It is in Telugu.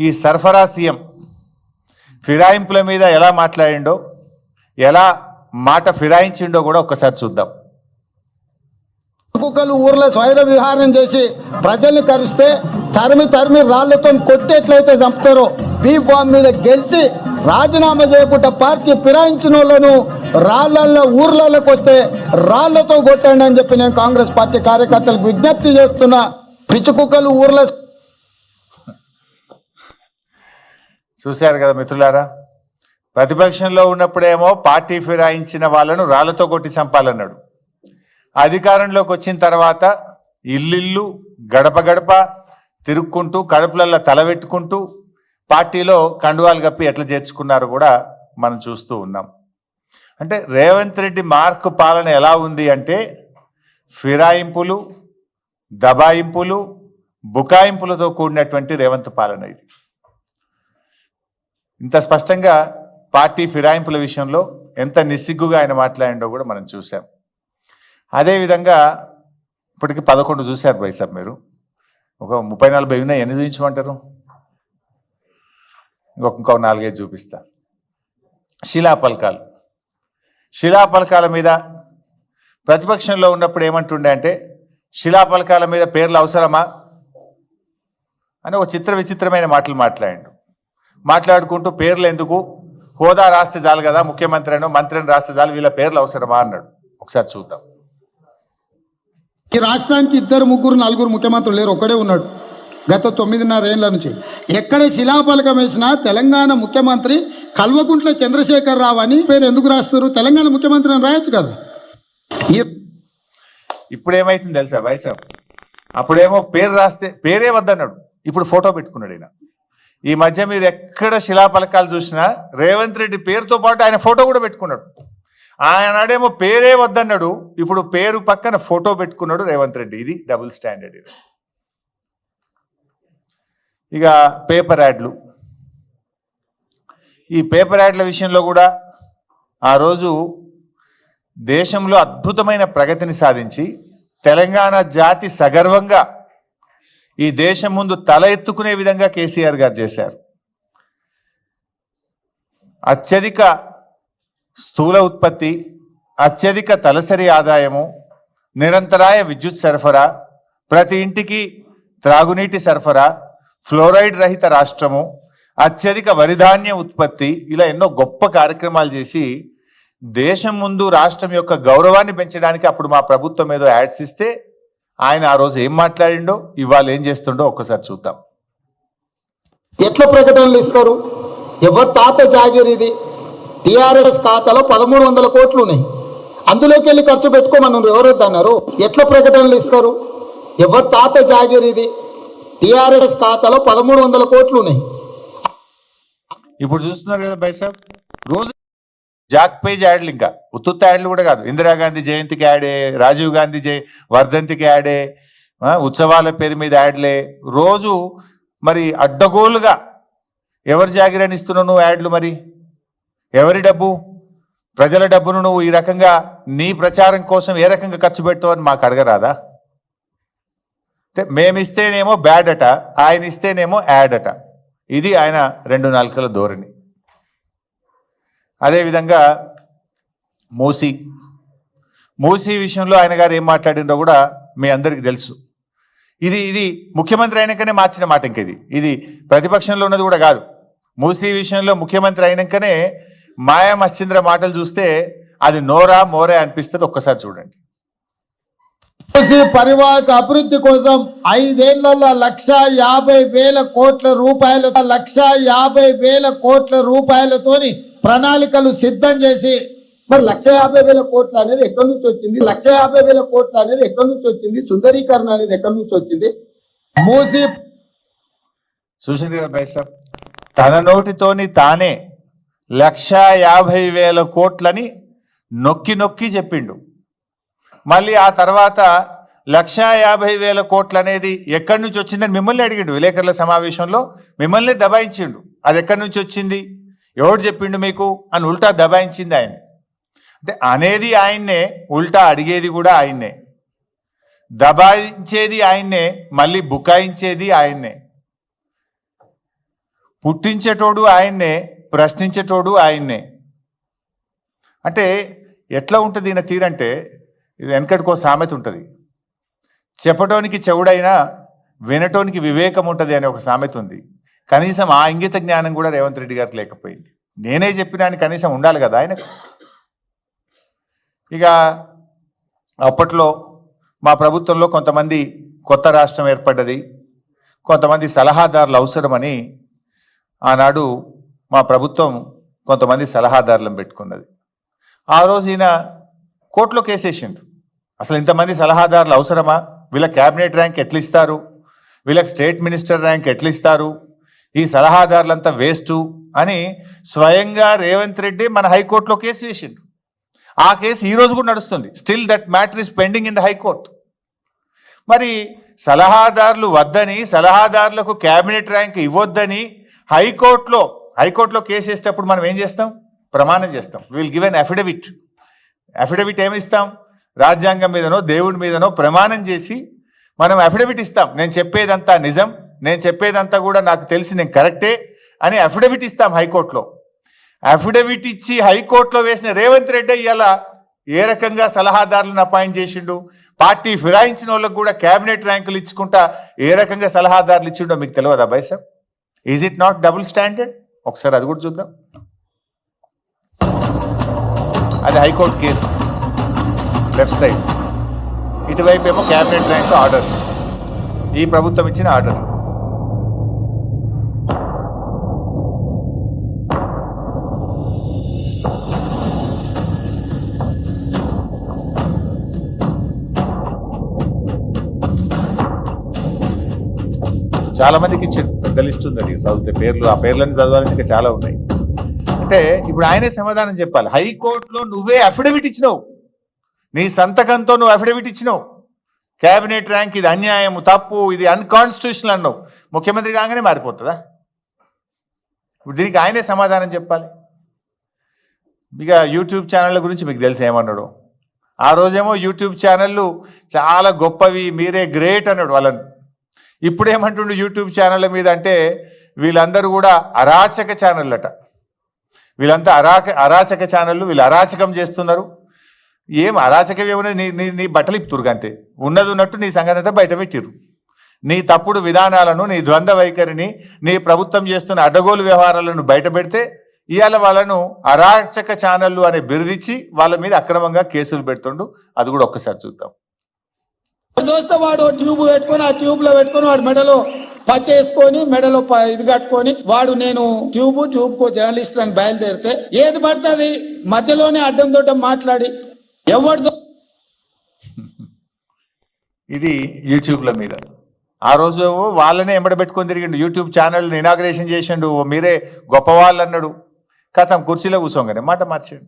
ఈ సరఫరా సీఎం ఫిరాయింపుల మీద ఎలా మాట్లాడిండో, ఎలా మాట ఫిరాయించిండో కూడా ఒక్కసారి చూద్దాం. కుక్కలు ఊర్లో స్వైర విహారం చేసి ప్రజల్ని కరిస్తే తరిమి రాళ్లతో కొట్టేట్లయితే చంపుతారో బీఫామ్ మీద గెలిచి రాజీనామా చేయకుండా పార్టీ ఫిరాయించిన వాళ్ళను రాళ్లల్లో ఊర్లలోకి వస్తే రాళ్లతో కొట్టండి అని చెప్పి నేను కాంగ్రెస్ పార్టీ కార్యకర్తలకు విజ్ఞప్తి చేస్తున్నా. పిచ్చి కుక్కలు ఊర్లో చూశారు కదా మిత్రులారా, ప్రతిపక్షంలో ఉన్నప్పుడేమో పార్టీ ఫిరాయించిన వాళ్ళను రాళ్లతో కొట్టి చంపాలన్నాడు. అధికారంలోకి వచ్చిన తర్వాత ఇల్లు గడప గడప తిరుక్కుంటూ కడుపులల్లో తలబెట్టుకుంటూ పార్టీలో కండువాలు కప్పి ఎట్లా చేర్చుకున్నారో కూడా మనం చూస్తూ ఉన్నాం. అంటే రేవంత్ రెడ్డి మార్క్ పాలన ఎలా ఉంది అంటే ఫిరాయింపులు, దబాయింపులు, బుకాయింపులతో కూడినటువంటి రేవంత్ పాలన ఇది. ఇంత స్పష్టంగా పార్టీ ఫిరాయింపుల విషయంలో ఎంత నిస్సిగ్గుగా ఆయన మాట్లాడిండో కూడా మనం చూసాం. అదేవిధంగా ఇప్పటికి 11 చూశారు బైసాబ్ మీరు. ఒక 30-40 ఉన్నాయి, ఎన్ని చూపించమంటారు? ఇంకొక 4-5 చూపిస్తా. శిలాపలకాల మీద ప్రతిపక్షంలో ఉన్నప్పుడు ఏమంటుండే అంటే శిలాపలకాల మీద పేర్లు అవసరమా అని ఒక విచిత్రమైన మాటలు మాట్లాడుకుంటూ పేర్లు ఎందుకు, హోదా రాస్తే చాలు కదా, ముఖ్యమంత్రి అనో మంత్రిని రాస్తే చాలు, వీళ్ళ పేర్లు అవసరమా అన్నాడు. ఒకసారి చూద్దాం. ఈ రాష్ట్రానికి 2, 3, 4 ముఖ్యమంత్రులు లేరు, ఒక్కడే ఉన్నాడు గత 9.5 ఏళ్ల నుంచి. ఎక్కడ శిలాఫలకం వేసినా తెలంగాణ ముఖ్యమంత్రి కల్వకుంట్ల చంద్రశేఖర్ రావు అని పేరు ఎందుకు రాస్తారు? తెలంగాణ ముఖ్యమంత్రి అని రాయొచ్చు కదా. ఇప్పుడు ఏమైతుంది తెలుసా వైసాబ్, అప్పుడేమో పేరు రాస్తే పేరే వద్దన్నాడు, ఇప్పుడు ఫోటో పెట్టుకున్నాడు ఆయన. ఈ మధ్య మీరు ఎక్కడ శిలాఫలకాలు చూసినా రేవంత్ రెడ్డి పేరుతో పాటు ఆయన ఫోటో కూడా పెట్టుకున్నాడు. ఆయనాడేమో పేరే వద్దన్నాడు, ఇప్పుడు పేరు పక్కన ఫోటో పెట్టుకున్నాడు రేవంత్ రెడ్డి. ఇది డబుల్ స్టాండర్డ్. ఇది ఇక పేపర్ యాడ్లు. ఈ పేపర్ యాడ్ల విషయంలో కూడా ఆ రోజు దేశంలో అద్భుతమైన ప్రగతిని సాధించి తెలంగాణ జాతి సగర్వంగా ఈ దేశం ముందు తల ఎత్తుకునే విధంగా కేసీఆర్ గారు చేశారు. అత్యధిక స్థూల ఉత్పత్తి, అత్యధిక తలసరి ఆదాయము, నిరంతరాయ విద్యుత్ సరఫరా, ప్రతి ఇంటికి త్రాగునీటి సరఫరా, ఫ్లోరైడ్ రహిత రాష్ట్రము, అత్యధిక వరిధాన్య ఉత్పత్తి, ఇలా ఎన్నో గొప్ప కార్యక్రమాలు చేసి దేశం ముందు రాష్ట్రం యొక్క గౌరవాన్ని పెంచడానికి అప్పుడు మా ప్రభుత్వం ఏదో యాడ్స్ ఇస్తే ఆయన ఆ రోజు ఏం మాట్లాడిండో, ఇవాళ ఏం చేస్తుండో ఒక్కసారి చూద్దాం. ఎట్లా ప్రకటనలు ఇస్తారు? ఎవరు తాత జాగిరి ఇది? టీఆర్ఎస్ ఖాతాలో 1300 కోట్లు ఉన్నాయి, అందులోకి వెళ్ళి ఖర్చు పెట్టుకోమన్నారు. ఎవరు అన్నారు? ఎట్లా ప్రకటనలు ఇస్తారు? ఎవరు తాత జాగిరి ఇది? టీఆర్ఎస్ ఖాతాలో 1300 కోట్లు ఉన్నాయి. ఇప్పుడు చూస్తున్నారు కదా బైసాబ్, రోజు జాక్ పేజ్ యాడ్లు, ఇంకా ఉత్తుత్త యాడ్లు కూడా కాదు. ఇందిరాగాంధీ జయంతికి యాడే, రాజీవ్ గాంధీ వర్ధంతికి యాడే, ఉత్సవాల పేరు మీద యాడ్లే. రోజు మరి అడ్డగోలుగా ఎవరి జాగిరని ఇస్తున్నావు నువ్వు యాడ్లు? మరి ఎవరి డబ్బు? ప్రజల డబ్బును నువ్వు ఈ రకంగా నీ ప్రచారం కోసం ఏ రకంగా ఖర్చు పెడతావని మాకు అడగరాదా? మేమిస్తేనేమో బ్యాడ్ అట, ఆయన ఇస్తేనేమో యాడ్ అట. ఇది ఆయన 2 నాలుకల ధోరణి. అదేవిధంగా మూసీ విషయంలో ఆయన గారు ఏం మాట్లాడిందో కూడా మీ అందరికీ తెలుసు. ఇది ముఖ్యమంత్రి అయినాకనే మార్చిన మాట. ఇంక ఇది ప్రతిపక్షంలో ఉన్నది కూడా కాదు. మూసీ విషయంలో ముఖ్యమంత్రి అయినాకనే మాయా మచ్చింద్ర మాటలు చూస్తే అది నోరా మోరే అనిపిస్తుంది. ఒక్కసారి చూడండి. పరివాహక అభివృద్ధి కోసం 5 ఏళ్లలో 1,50,000 కోట్ల రూపాయలు 1,50,000 కోట్ల రూపాయలతోని ప్రణాళికలు సిద్ధం చేసి, మరి 1,50,000 కోట్లు అనేది ఎక్కడి నుంచి వచ్చింది? 1,50,000 కోట్లు అనేది ఎక్కడి నుంచి వచ్చింది? సుందరీకరణ అనేది ఎక్కడి నుంచి వచ్చింది? మూసి చూసింది కదా బైసాబ్, తన నోటితోని తానే 1,50,000 కోట్లని నొక్కి చెప్పిండు. మళ్ళీ ఆ తర్వాత 1,50,000 కోట్లు అనేది ఎక్కడి నుంచి వచ్చిందని మిమ్మల్ని అడిగిండు విలేకరుల సమావేశంలో. మిమ్మల్ని దబాయించిండు. అది ఎక్కడి నుంచి వచ్చింది, ఎవడు చెప్పిండు మీకు అని ఉల్టా దబాయించింది ఆయన. అంటే అనేది ఆయన్నే, ఉల్టా అడిగేది కూడా ఆయన్నే, దబాయించేది ఆయన్నే, మళ్ళీ బుకాయించేది ఆయన్నే. పుట్టించేటోడు ఆయన్నే, ప్రశ్నించేటోడు ఆయన్నే. అంటే ఎట్లా ఉంటుంది ఈయన తీరంటే, ఇది వెనకటికో సామెత ఉంటుంది, చెప్పటోనికి చెవుడైనా వినటోనికి వివేకం ఉంటుంది అనే ఒక సామెత ఉంది. కనీసం ఆ ఇంగిత జ్ఞానం కూడా రేవంత్ రెడ్డి గారికి లేకపోయింది. నేనే చెప్పినాను కనీసం ఉండాలి కదా ఆయనకు. ఇక అప్పట్లో మా ప్రభుత్వంలో కొంతమంది కొత్త రాష్ట్రం ఏర్పడ్డది, కొంతమంది సలహాదారులు అవసరమని ఆనాడు మా ప్రభుత్వం కొంతమంది సలహాదారులను పెట్టుకున్నది. ఆ రోజు ఈయన కోర్టులో కేసేసిండు. అసలు ఇంతమంది సలహాదారులు అవసరమా, వీళ్ళ క్యాబినెట్ ర్యాంక్ ఎట్లా ఇస్తారు, వీళ్ళకి స్టేట్ మినిస్టర్ ర్యాంక్ ఎట్లా ఇస్తారు, ఈ సలహాదారులంతా వేస్టు అని స్వయంగా రేవంత్ రెడ్డి మన హైకోర్టులో కేసు వేసిండు. ఆ కేసు ఈ రోజు కూడా నడుస్తుంది. Still that matter is pending in the high court. మరి సలహాదారులు వద్దని, సలహాదారులకు క్యాబినెట్ ర్యాంక్ ఇవ్వొద్దని హైకోర్టులో కేసు వేసేటప్పుడు మనం ఏం చేస్తాం, ప్రమాణం చేస్తాం. విల్ గివ్ ఎన్ అఫిడవిట్ ఏమి ఇస్తాం, రాజ్యాంగం మీదనో దేవుడి మీదనో ప్రమాణం చేసి మనం అఫిడవిట్ ఇస్తాం. నేను చెప్పేదంతా నిజం, నేను చెప్పేదంతా కూడా నాకు తెలిసి నేను కరెక్టే అని అఫిడవిట్ ఇస్తాం హైకోర్టులో. అఫిడవిట్ ఇచ్చి హైకోర్టులో వేసిన రేవంత్ రెడ్డి ఇవాళ ఏ రకంగా సలహాదారులను అపాయింట్ చేసిండు, పార్టీ ఫిరాయించిన వాళ్ళకు కూడా క్యాబినెట్ ర్యాంకులు ఇచ్చుకుంటా ఏ రకంగా సలహాదారులు ఇచ్చిండో మీకు తెలియదా by sir? Is it not double standard? ఒకసారి అది కూడా చూద్దాం. అది హైకోర్టు కేసు, లెఫ్ట్ సైడ్, ఇటువైపు ఏమో క్యాబినెట్ ర్యాంక్ ఆర్డర్, ఈ ప్రభుత్వం ఇచ్చిన ఆర్డర్. చాలా మందికి పెద్ద లిస్ట్ ఉంది, అది చదివితే పేర్లు, ఆ పేర్లను చదవాలంటే ఇంకా చాలా ఉన్నాయి. అంటే ఇప్పుడు ఆయనే సమాధానం చెప్పాలి. హైకోర్టులో నువ్వే అఫిడవిట్ ఇచ్చినావు, నీ సంతకంతో నువ్వు అఫిడవిట్ ఇచ్చినావు, క్యాబినెట్ ర్యాంక్ ఇది అన్యాయం, తప్పు, ఇది అన్కాన్స్టిట్యూషనల్ అన్నావు. ముఖ్యమంత్రి కాగానే మారిపోతుందా? ఇప్పుడు దీనికి ఆయనే సమాధానం చెప్పాలి. ఇక యూట్యూబ్ ఛానళ్ళ గురించి మీకు తెలిసి ఏమన్నాడు. ఆ రోజేమో యూట్యూబ్ ఛానళ్ళు చాలా గొప్పవి, మీరే గ్రేట్ అన్నాడు వాళ్ళని. ఇప్పుడు ఏమంటుండు యూట్యూబ్ ఛానళ్ళ మీద అంటే, వీళ్ళందరూ కూడా అరాచక ఛానళ్ళు అట, వీళ్ళంతా అరాచక ఛానళ్ళు, వీళ్ళు అరాచకం చేస్తున్నారు. ఏం అరాచకం ఏమన్నా, నీ బట్టలు ఇప్పుతురు అంతే, ఉన్నది ఉన్నట్టు నీ సంగతి అంతా బయట పెట్టిరు. నీ తప్పుడు విధానాలను, నీ ద్వంద్వ వైఖరిని, నీ ప్రభుత్వం చేస్తున్న అడ్డగోలు వ్యవహారాలను బయట పెడితే ఇవాళ వాళ్ళను అరాచక ఛానళ్ళు అనే బిరుదిచ్చి వాళ్ళ మీద అక్రమంగా కేసులు పెడుతుండు. అది కూడా ఒక్కసారి చూద్దాం. దోస్త వాడు ట్యూబ్ పెట్టుకొని, ఆ ట్యూబ్ లో పెట్టుకొని వాడు మెడలో పట్టేసుకొని, మెడలో ఇది కట్టుకొని, వాడు నేను ట్యూబ్ కో జర్నలిస్ట్ అని బయలుదేరితే ఏది పడుతుంది మధ్యలోనే అడ్డం తోట మాట్లాడి ఎవరితో. ఇది యూట్యూబ్ల మీద ఆ రోజు వాళ్ళనే ఎంబడబెట్టుకొని తిరిగిండు. యూట్యూబ్ ఛానల్ ఇనాగ్రేషన్ చేసిండు, మీరే గొప్పవాళ్ళు అన్నాడు. కథం కుర్చీలో కూర్చోగానే మాట మార్చాడు.